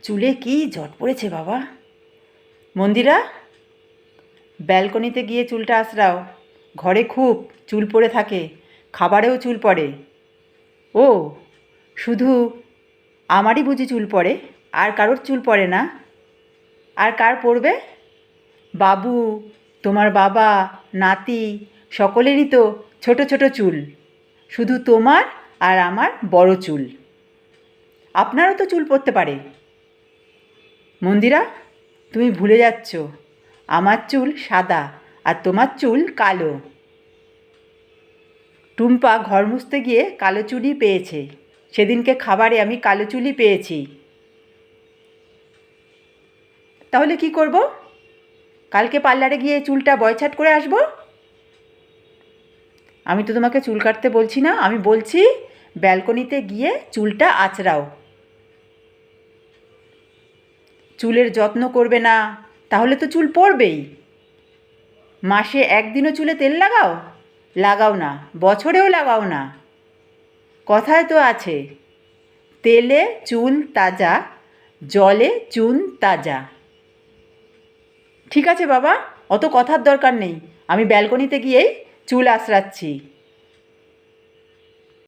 চুলে কি জট পড়েছে বাবা। মন্দিরা, ব্যালকনিতে গিয়ে চুলটা আঁচড়াও। ঘরে খুব চুল পড়ে থাকে, খাবারেও চুল পড়ে। ও, শুধু আমারই বুঝি চুল পড়ে, আর কারোর চুল পড়ে না? আর কার পড়বে? বাবু, তোমার বাবা, নাতি, সকলেরই তো ছোট ছোট চুল। শুধু তোমার আর আমার বড় চুল। আপনারও তো চুল পড়তে পারে। মন্দিরা, তুমি ভুলে যাচ্ছ, আমার চুল সাদা আর তোমার চুল কালো। টুম্পা ঘর মুছতে গিয়ে কালো চুলই পেয়েছে। সেদিনকে খাবারে আমি কালো চুলই পেয়েছি। তাহলে কি করব? কালকে পার্লারে গিয়ে চুলটা বয়ছাট করে আসব? আমি তো তোমাকে চুল কাটতে বলছি না, আমি বলছি ব্যালকনিতে গিয়ে চুলটা আঁচড়াও। চুলের যত্ন করবে না, তাহলে তো চুল পড়বেই। মাসে একদিনও চুলে তেল লাগাও? লাগাও না, বছরেও লাগাও না। কথায় তো আছে, তেলে চুল তাজা, জলে চুন তাজা। ঠিক আছে বাবা, অত কথার দরকার নেই। আমি ব্যালকনিতে গিয়েই চুল আঁচড়াচ্ছি।